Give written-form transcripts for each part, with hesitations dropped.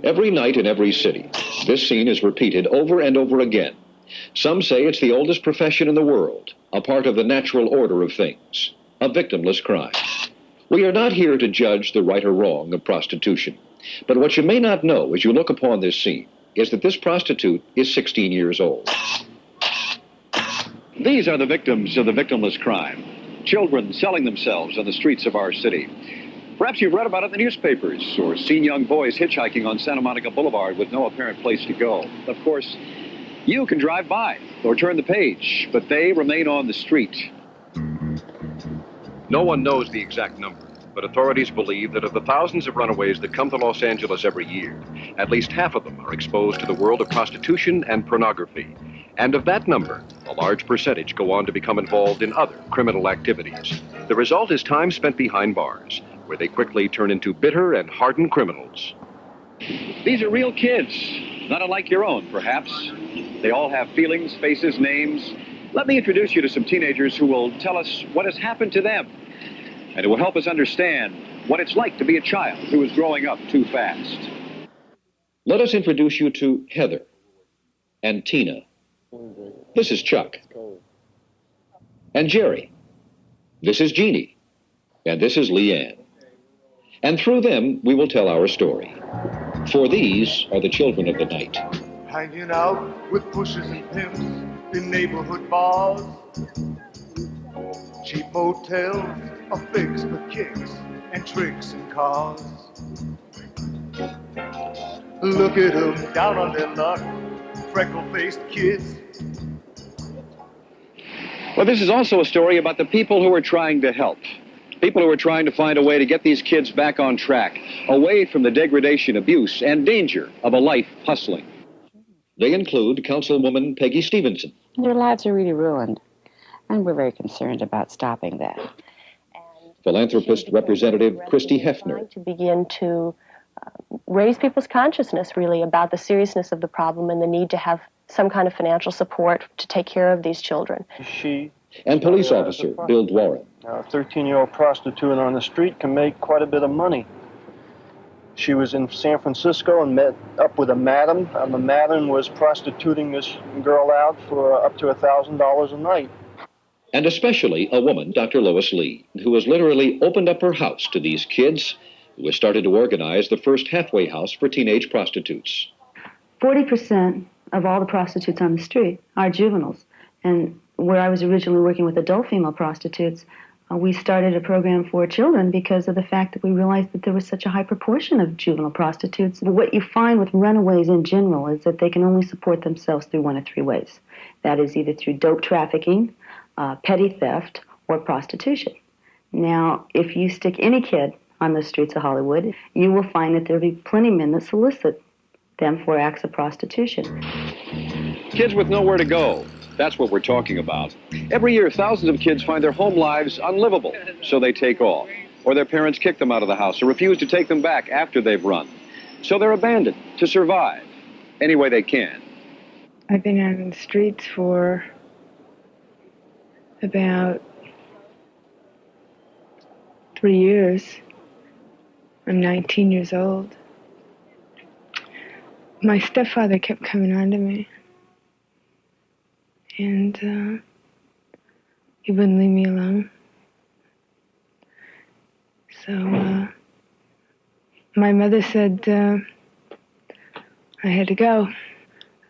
Every night in every city, this scene is repeated over and over again. Some say it's the oldest profession in the world, a part of the natural order of things, a victimless crime. We are not here to judge the right or wrong of prostitution, but what you may not know as you look upon this scene is that this prostitute is 16 years old. These are the victims of the victimless crime, children selling themselves on the streets of our city. Perhaps you've read about it in the newspapers or seen young boys hitchhiking on Santa Monica Boulevard with no apparent place to go. Of course, you can drive by or turn the page, but they remain on the street. No one knows the exact number, but authorities believe that of the thousands of runaways that come to Los Angeles every year, at least half of them are exposed to the world of prostitution and pornography. And of that number, a large percentage go on to become involved in other criminal activities. The result is time spent behind bars, where they quickly turn into bitter and hardened criminals. These are real kids, not unlike your own, perhaps. They all have feelings, faces, names. Let me introduce you to some teenagers who will tell us what has happened to them, and it will help us understand what it's like to be a child who is growing up too fast. Let us introduce you to Heather and Tina. This is Chuck. And Jerry. This is Jeannie. And this is Leanne. And through them, we will tell our story. For these are the children of the night. Hanging out with pushers and pimps in neighborhood bars. Cheap motels are fixed for kicks and tricks and cars. Look at them down on their luck, freckle-faced kids. Well, this is also a story about the people who are trying to help. People who are trying to find a way to get these kids back on track, away from the degradation, abuse, and danger of a life hustling. They include Councilwoman Peggy Stevenson. Their lives are really ruined, and we're very concerned about stopping that. Philanthropist Representative Christy Hefner. To begin to raise people's consciousness, really, about the seriousness of the problem and the need to have some kind of financial support to take care of these children. And police officer Bill Dworin. A 13-year-old prostitute on the street can make quite a bit of money. She was in San Francisco and met up with a madam, and the madam was prostituting this girl out for up to $1,000 a night. And especially a woman, Dr. LOIS LEE, who has literally opened up her house to these kids, who has started to organize the first halfway house for teenage prostitutes. 40% of all the prostitutes on the street are juveniles. And where I was originally working with adult female prostitutes, we started a program for children because of the fact that we realized that there was such a high proportion of juvenile prostitutes. What you find with runaways in general is that they can only support themselves through one of three ways. That is either through dope trafficking, petty theft, or prostitution. Now, if you stick any kid on the streets of Hollywood, you will find that there will be plenty of men that solicit them for acts of prostitution. Kids with nowhere to go. That's what we're talking about. Every year, thousands of kids find their home lives unlivable, so they take off. Or their parents kick them out of the house or refuse to take them back after they've run. So they're abandoned to survive any way they can. I've been out on the streets for about 3 years. I'm 19 years old. My stepfather kept coming on to me. And he wouldn't leave me alone. So my mother said I had to go.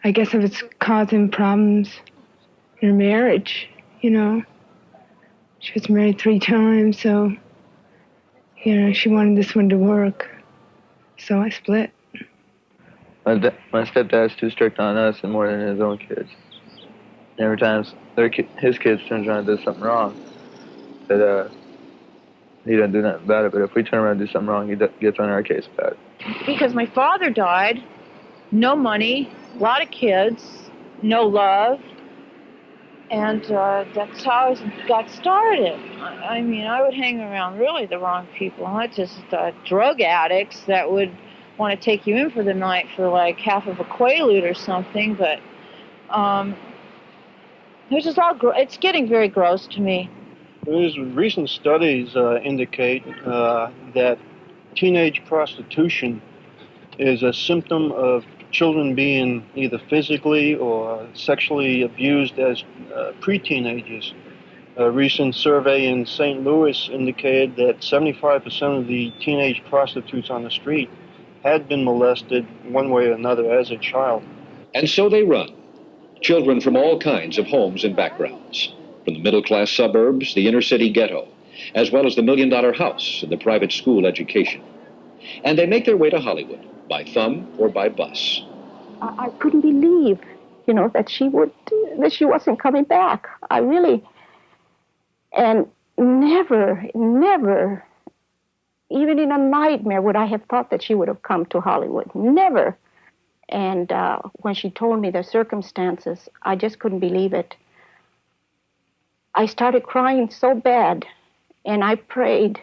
I guess if it's causing problems in her marriage, you know. She was married 3 times, so, you know, she wanted this one to work. So I split. My stepdad's too strict on us and more than his own kids. Every time his kids turns around and does something wrong, that he doesn't do nothing about it. But if we turn around and do something wrong, he gets on our case about it. Because my father died, no money, a lot of kids, no love, and that's how I got started. I mean, I would hang around really the wrong people, not just drug addicts that would want to take you in for the night for like half of a Quaalude or something, but it's just all it's getting very gross to me. These recent studies indicate that teenage prostitution is a symptom of children being either physically or sexually abused as pre-teenagers. A recent survey in St. Louis indicated that 75% of the teenage prostitutes on the street had been molested one way or another as a child. And so they run. Children from all kinds of homes and backgrounds, from the middle-class suburbs, the inner-city ghetto, as well as the million-dollar house and the private school education. And they make their way to Hollywood, by thumb or by bus. I couldn't believe, that she wasn't coming back. I really, and never, even in a nightmare would I have thought that she would have come to Hollywood. Never. And when she told me the circumstances, I just couldn't believe it. I started crying so bad, and I prayed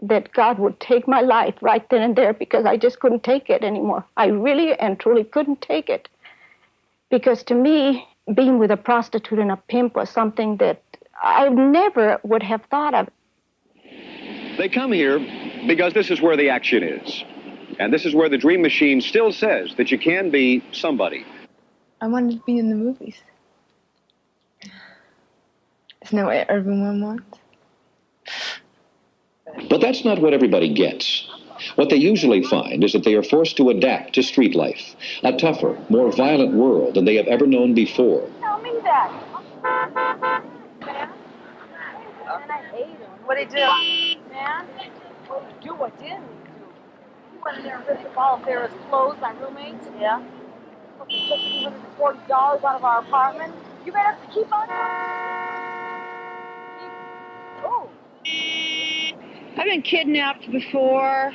that God would take my life right then and there, because I just couldn't take it anymore. I really and truly couldn't take it. Because to me, being with a prostitute and a pimp was something that I never would have thought of. They come here because this is where the action is. And this is where the Dream Machine still says that you can be somebody. I wanted to be in the movies. Isn't that what everyone wants? But that's not what everybody gets. What they usually find is that they are forced to adapt to street life, a tougher, more violent world than they have ever known before. Tell me that. Man, I hate him. What'd he do? Man, what'd he do? What didn't he do? He went in there and ripped up all of Vera's clothes, my roommates. Yeah. Fucking took $240 out of our apartment. You better keep on. Oh. I've been kidnapped before.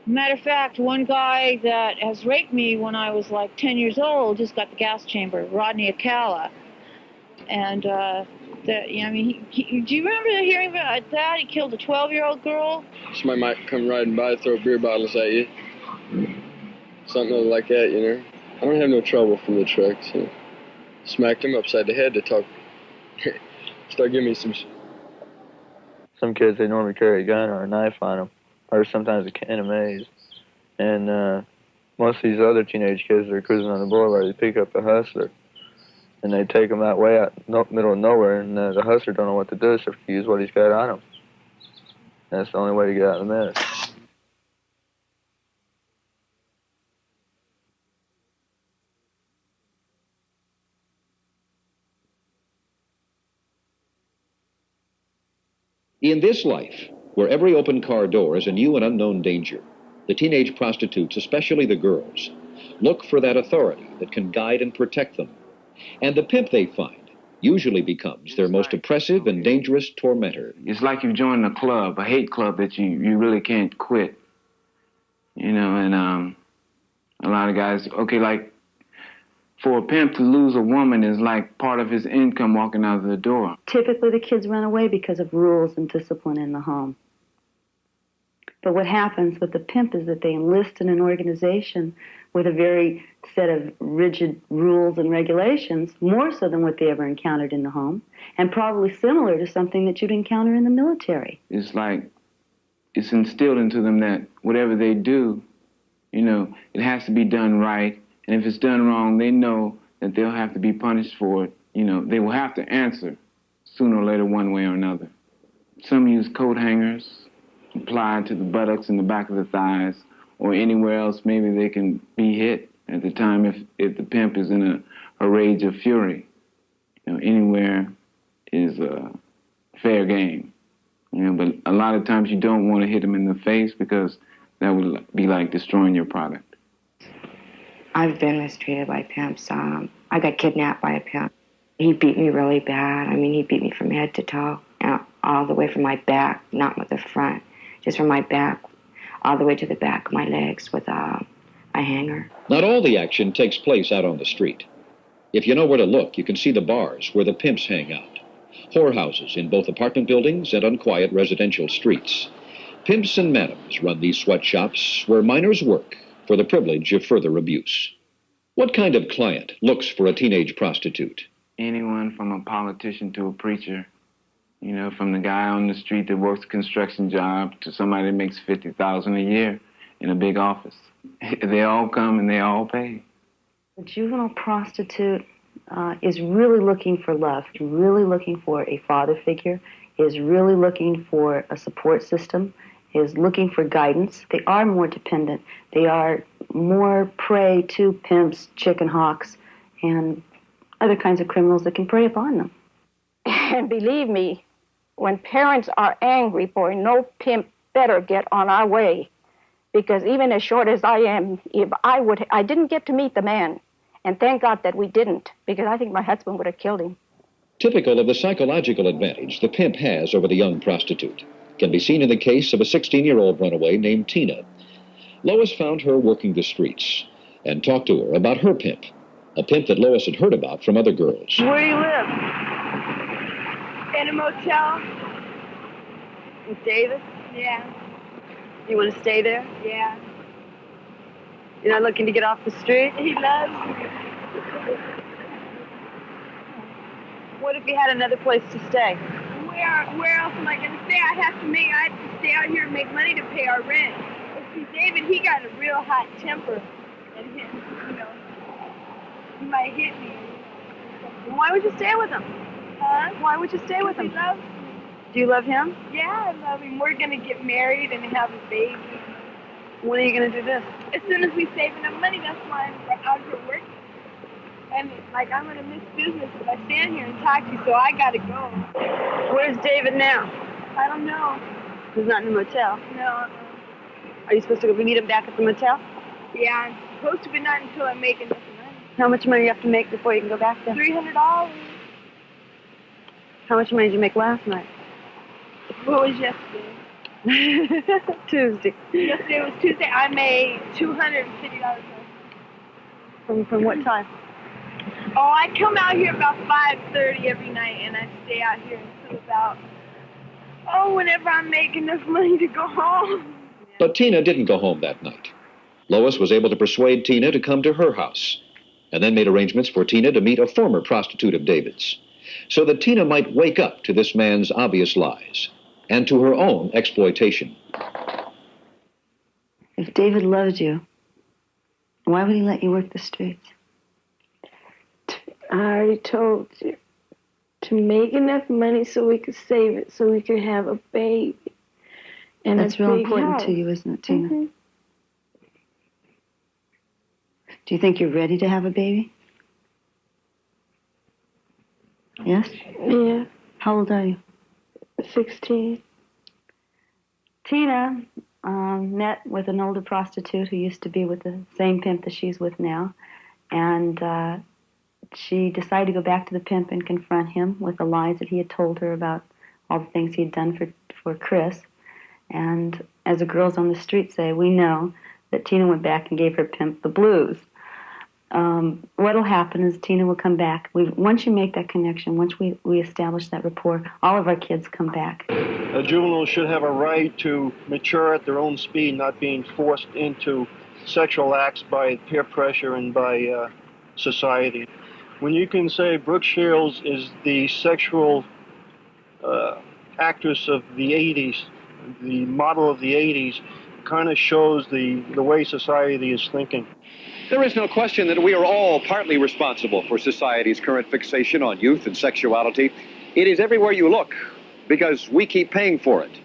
Matter of fact, one guy that has raped me when I was like 10 years old just got the gas chamber, Rodney Acala. And, do you remember hearing about that? He killed a 12-year-old girl. Somebody might come riding by, throw beer bottles at you. Something like that, I don't have no trouble from the truck, so smacked him upside the head to talk. Start giving me some shit. Some kids, they normally carry a gun or a knife on them, or sometimes a can of maize. And most of these other teenage kids that are cruising on the boulevard, they pick up a hustler, and they take him that way out middle of nowhere, and the hustler don't know what to do except to use what he's got on him. That's the only way to get out of the mess. In this life, where every open car door is a new and unknown danger, the teenage prostitutes, especially the girls, look for that authority that can guide and protect them. And the pimp they find usually becomes their most oppressive and dangerous tormentor. It's like you've joined a club, a hate club that you really can't quit. And a lot of guys, like, for a pimp to lose a woman is like part of his income walking out of the door. Typically, the kids run away because of rules and discipline in the home. But what happens with the pimp is that they enlist in an organization with a very set of rigid rules and regulations, more so than what they ever encountered in the home, and probably similar to something that you'd encounter in the military. It's like it's instilled into them that whatever they do, it has to be done right. And if it's done wrong, they know that they'll have to be punished for it. They will have to answer sooner or later, one way or another. Some use coat hangers applied to the buttocks and the back of the thighs, or anywhere else maybe they can be hit at the time if the pimp is in a rage of fury. Anywhere is fair game. But a lot of times you don't want to hit them in the face because that would be like destroying your product. I've been mistreated by pimps. I got kidnapped by a pimp. He beat me really bad. He beat me from head to toe, all the way from my back, not with the front, just from my back, all the way to the back of my legs with a hanger. Not all the action takes place out on the street. If you know where to look, you can see the bars where the pimps hang out. Whorehouses in both apartment buildings and unquiet residential streets. Pimps and madams run these sweatshops where minors work for the privilege of further abuse. What kind of client looks for a teenage prostitute? Anyone from a politician to a preacher, You know, from the guy on the street that works a construction job to somebody that makes $50,000 a year in a big office. They all come and they all pay. The juvenile prostitute is really looking for love, really looking for a father figure, is really looking for a support system, is looking for guidance. They are more dependent. They are more prey to pimps, chicken hawks, and other kinds of criminals that can prey upon them. And believe me, when parents are angry, boy, no pimp better get on our way. Because even as short as I am, if I didn't get to meet the man. And thank God that we didn't, because I think my husband would have killed him. Typical of the psychological advantage the pimp has over the young prostitute can be seen in the case of a 16-year-old runaway named Tina. Lois found her working the streets and talked to her about her pimp, a pimp that Lois had heard about from other girls. Where do you live? In a motel. With David? Yeah. You want to stay there? Yeah. You're not looking to get off the street? He loves me. What if you had another place to stay? Where else am I going to stay? I have to stay out here and make money to pay our rent. But see, David, he got a real hot temper. And he might hit me. Why would you stay with him? Huh? Why would you stay with him? He loves me. Do you love him? Yeah, I love him. We're going to get married and have a baby. When are you going to do this? As soon as we save enough money, that's why I'm out here working. And, like, I'm going to miss business if I stand here and talk to you, so I got to go. Where's David now? I don't know. He's not in the motel? No. Are you supposed to go meet him back at the motel? Yeah, I'm supposed to, but not until I make enough money. How much money do you have to make before you can go back there? $300. How much money did you make last night? What was yesterday? Tuesday. Yesterday was Tuesday. I made $250. From what time? Oh, I come out here about 5:30 every night, and I stay out here until about, whenever I make enough money to go home. But Tina didn't go home that night. Lois was able to persuade Tina to come to her house, and then made arrangements for Tina to meet a former prostitute of David's, so that Tina might wake up to this man's obvious lies and to her own exploitation. If David loved you, why would he let you work the streets? I already told you. To make enough money so we could save it, so we could have a baby. And that's real important house. To you, isn't it, Tina? Mm-hmm. Do you think you're ready to have a baby? Yes? Yeah. How old are you? 16. Tina met with an older prostitute who used to be with the same pimp that she's with now. And she decided to go back to the pimp and confront him with the lies that he had told her about all the things he had done for Chris. And as the girls on the street say, we know that Tina went back and gave her pimp the blues. What will happen is Tina will come back. Once you make that connection, once we establish that rapport, all of our kids come back. A juvenile should have a right to mature at their own speed, not being forced into sexual acts by peer pressure and by society. When you can say Brooke Shields is the sexual actress of the 80s, the model of the 80s, kind of shows the way society is thinking. There is no question that we are all partly responsible for society's current fixation on youth and sexuality. It is everywhere you look, because we keep paying for it.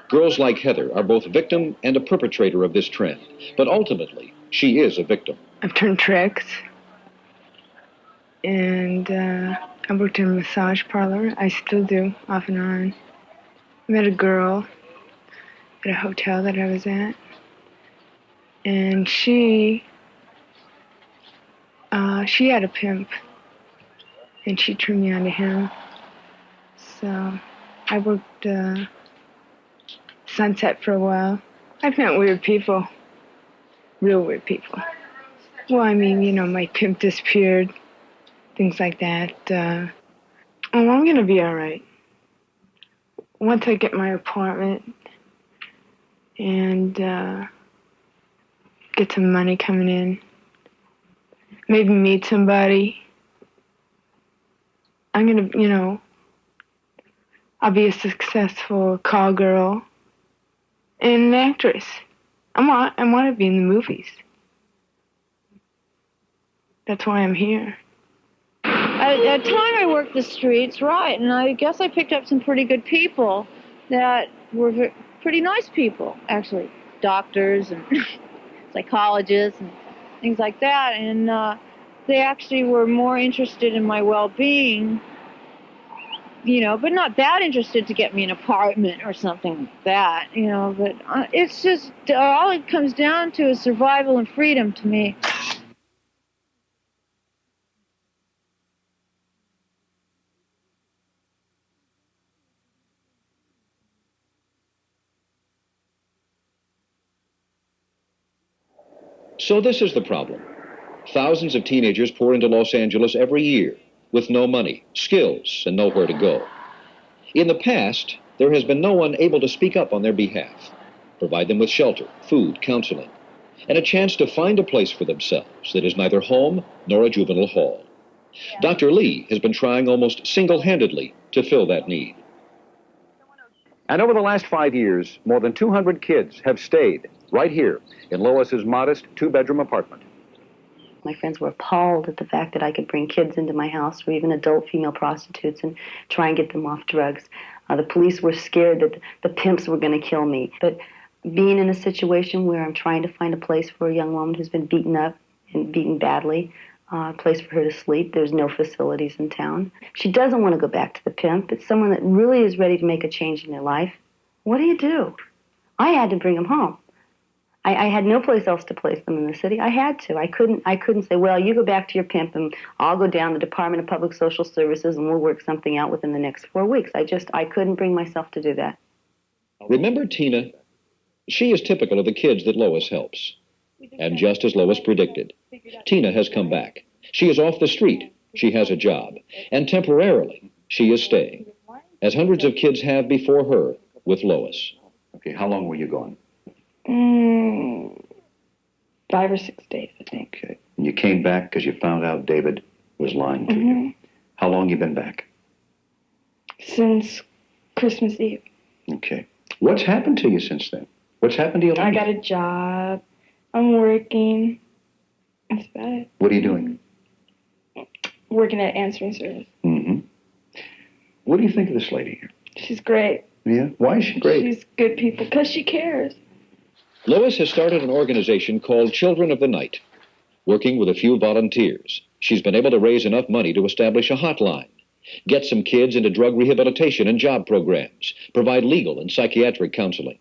Girls like Heather are both victim and a perpetrator of this trend, but ultimately, she is a victim. I've turned tricks, and I worked in a massage parlor. I still do, off and on. I met a girl at a hotel that I was at, and she had a pimp, and she turned me on to him. So I worked Sunset for a while. I've met weird people, real weird people. Well, I mean, you know, my pimp disappeared, things like that. I'm gonna be all right. Once I get my apartment and get some money coming in, maybe meet somebody, I'm gonna, you know, I'll be a successful call girl and an actress. I want to be in the movies. That's why I'm here. At the time I worked the streets, right, and I guess I picked up some pretty good people that were pretty nice people, actually. Doctors and psychologists and things like that, and they actually were more interested in my well-being, you know, but not that interested to get me an apartment or something like that, you know, but it's just, all it comes down to is survival and freedom to me. So this is the problem. Thousands of teenagers pour into Los Angeles every year with no money, skills, and nowhere to go. In the past, there has been no one able to speak up on their behalf, provide them with shelter, food, counseling, and a chance to find a place for themselves that is neither home nor a juvenile hall. Dr. Lee has been trying almost single-handedly to fill that need. And over the last 5 years, more than 200 kids have stayed right here in Lois's modest two-bedroom apartment. My friends were appalled at the fact that I could bring kids into my house, or even adult female prostitutes, and try and get them off drugs. The police were scared that the pimps were going to kill me. But being in a situation where I'm trying to find a place for a young woman who's been beaten up and beaten badly, a place for her to sleep, there's no facilities in town. She doesn't want to go back to the pimp. It's someone that really is ready to make a change in their life. What do? I had to bring them home. I had no place else to place them in the city. I had to. I couldn't say, well, you go back to your pimp and I'll go down to the Department of Public Social Services and we'll work something out within the next 4 weeks. I couldn't bring myself to do that. Remember Tina? She is typical of the kids that Lois helps. And just as Lois predicted, Tina has come back. She is off the street. She has a job. And temporarily, she is staying, as hundreds of kids have before her with Lois. Okay, how long were you gone? 5 or 6 days, I think. Okay. And you came back because you found out David was lying to you. How long you been back? Since Christmas Eve. Okay. What's happened to you since then? What's happened to you? I got a job. I'm working. That's about it. What are you doing? Working at answering service. What do you think of this lady here? She's great. Yeah? Why is she great? She's good people, because she cares. Lois has started an organization called Children of the Night. Working with a few volunteers, she's been able to raise enough money to establish a hotline, get some kids into drug rehabilitation and job programs, provide legal and psychiatric counseling.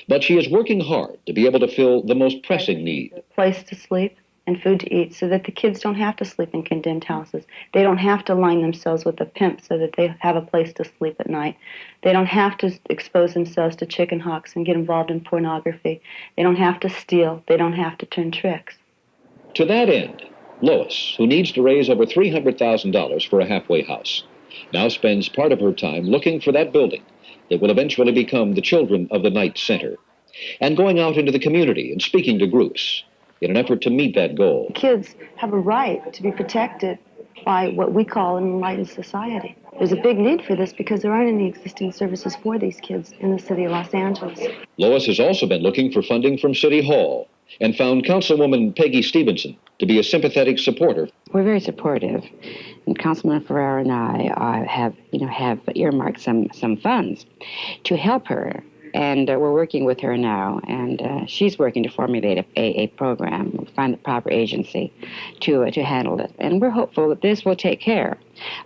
But she is working hard to be able to fill the most pressing need. A place to sleep and food to eat so that the kids don't have to sleep in condemned houses. They don't have to line themselves with a pimp so that they have a place to sleep at night. They don't have to expose themselves to chicken hawks and get involved in pornography. They don't have to steal. They don't have to turn tricks. To that end, Lois, who needs to raise over $300,000 for a halfway house, now spends part of her time looking for that building that will eventually become the Children of the Night Center, and going out into the community and speaking to groups in an effort to meet that goal. Kids have a right to be protected by what we call an enlightened society. There's a big need for this because there aren't any existing services for these kids in the city of Los Angeles. Lois has also been looking for funding from City Hall and found Councilwoman Peggy Stevenson to be a sympathetic supporter. We're very supportive, and Councilman Ferrera and I have earmarked some funds to help her. And we're working with her now, and she's working to formulate a program, find the proper agency to handle it. And we're hopeful that this will take care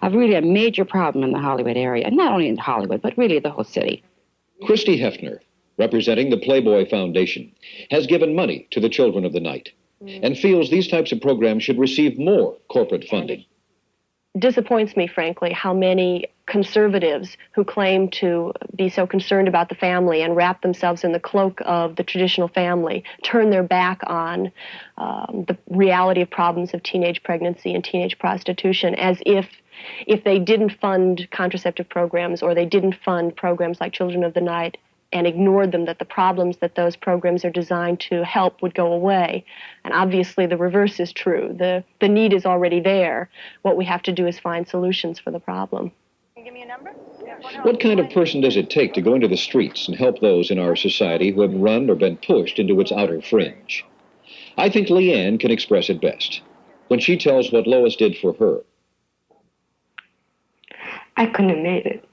of really a major problem in the Hollywood area, and not only in Hollywood, but really the whole city. Christy Hefner, representing the Playboy Foundation, has given money to the Children of the Night and feels these types of programs should receive more corporate funding. Disappoints me, frankly, how many conservatives who claim to be so concerned about the family and wrap themselves in the cloak of the traditional family turn their back on the reality of problems of teenage pregnancy and teenage prostitution, as if they didn't fund contraceptive programs or they didn't fund programs like Children of the Night and ignored them, that the problems that those programs are designed to help would go away. And obviously the reverse is true. The need is already there. What we have to do is find solutions for the problem. Can you give me a number? Yeah, What kind of person does it take to go into the streets and help those in our society who have run or been pushed into its outer fringe? I think Leanne can express it best when she tells what Lois did for her. I couldn't have made it.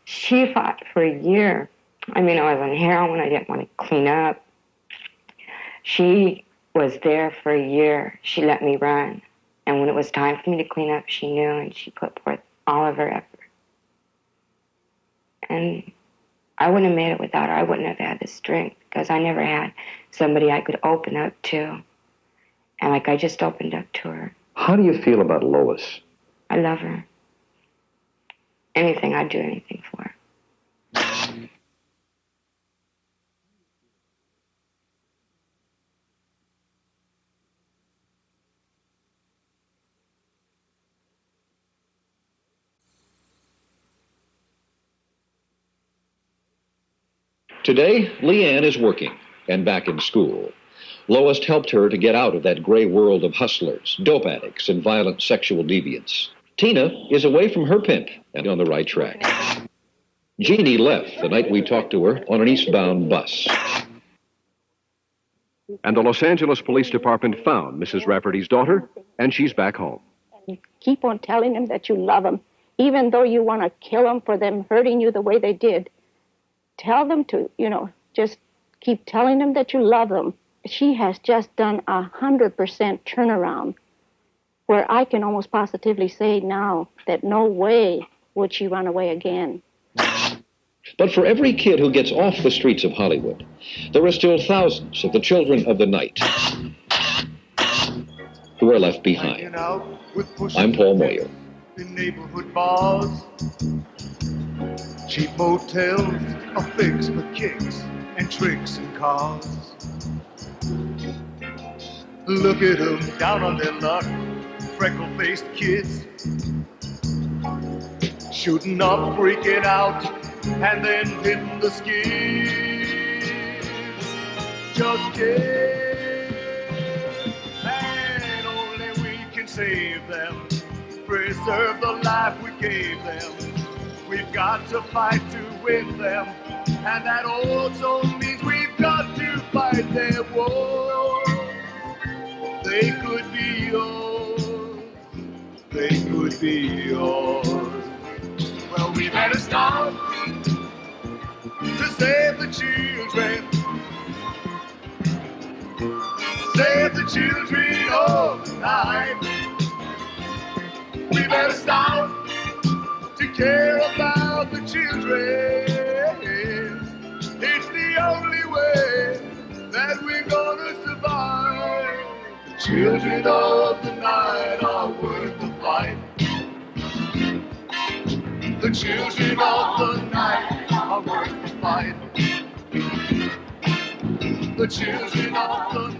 She fought for a year. I mean, I was on heroin. I didn't want to clean up. She was there for a year. She let me run. And when it was time for me to clean up, she knew, and she put forth all of her effort. And I wouldn't have made it without her. I wouldn't have had the strength because I never had somebody I could open up to. And like I just opened up to her. How do you feel about Lois? I love her. Anything, I'd do anything for her. Today, Leanne is working and back in school. Lois helped her to get out of that gray world of hustlers, dope addicts, and violent sexual deviants. Tina is away from her pimp and on the right track. Jeannie left the night we talked to her on an eastbound bus. And the Los Angeles Police Department found Mrs. Rafferty's daughter, and she's back home. Keep on telling them that you love them, even though you want to kill them for them hurting you the way they did. Tell them to, just keep telling them that you love them. She has just done 100% turnaround, where I can almost positively say now that no way would she run away again. But for every kid who gets off the streets of Hollywood, there are still thousands of the children of the night who are left behind. I'm Paul Moyer. In neighborhood bars, cheap motels are fixed for kicks and tricks and cars. Look at them down on their luck, freckle-faced kids, shooting up, freaking out, and then hitting the skids. Just kids, and only we can save them, preserve the life we gave them. We've got to fight to win them, and that also means we've got to fight their wars. They could be yours, they could be yours. Well, we better stop to save the children, save the children of the night. We better stop to care about the children. It's the only way that we're gonna survive. The children of the night are worth the fight. The children of the night are worth the fight. The children of the